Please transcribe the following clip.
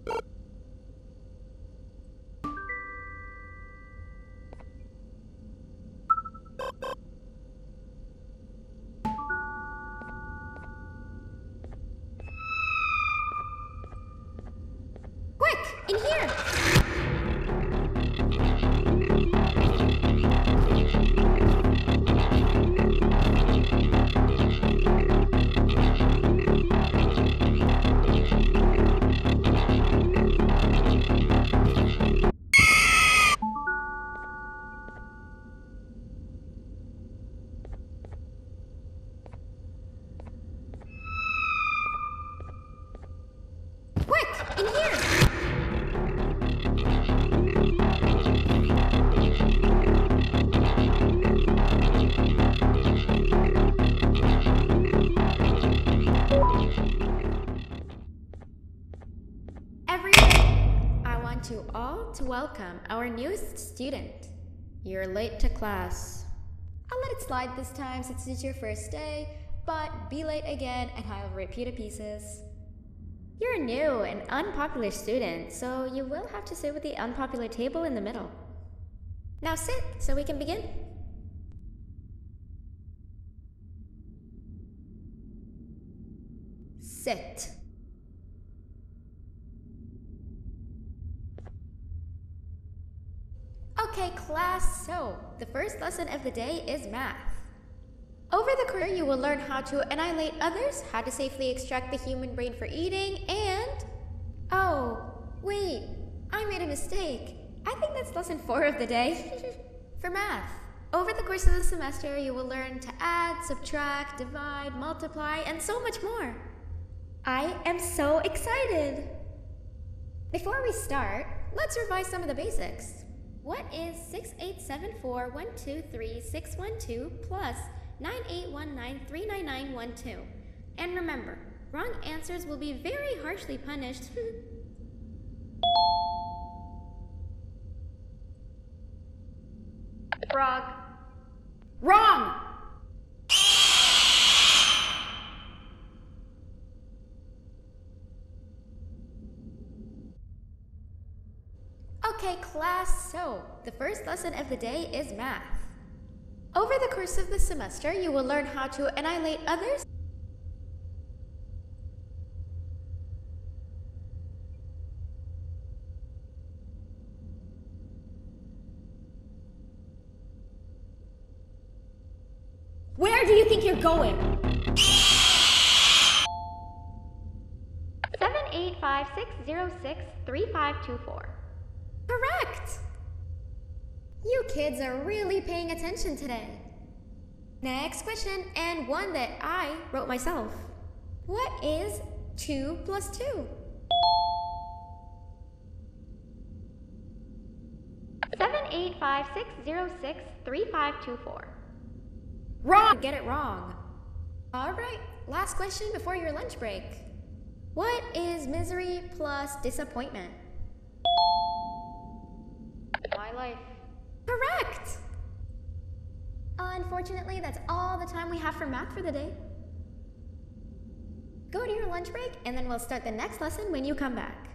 Quick, in here! Quick, in here! Everyone, I want you all to welcome our newest student. You're late to class. I'll let it slide this time since it's your first day, but be late again and I'll rip you to pieces. You're a new and unpopular student, so you will have to sit with the unpopular table in the middle. Now sit so we can begin. Sit. Okay, class, so the first lesson of the day is math. Over the course, you will learn how to annihilate others, how to safely extract the human brain for eating, and... Oh, wait, I made a mistake. I think that's lesson 4 of the day. For math, over the course of the semester, you will learn to add, subtract, divide, multiply, and so much more. I am so excited! Before we start, let's revise some of the basics. What is 6874123612 plus 9819399912? And remember, wrong answers will be very harshly punished. Frog. Wrong! Okay, class, so the first lesson of the day is math. Over the course of the semester, you will learn how to annihilate others. Where do you think you're going? 785-606-3524. Correct! You kids are really paying attention today. Next question, and one that I wrote myself. What is 2 plus 2? 785-606-3524. Wrong! Get it wrong. Alright, last question before your lunch break. What is misery plus disappointment? My life. Correct! Unfortunately, that's all the time we have for math for the day. Go to your lunch break, and then we'll start the next lesson when you come back.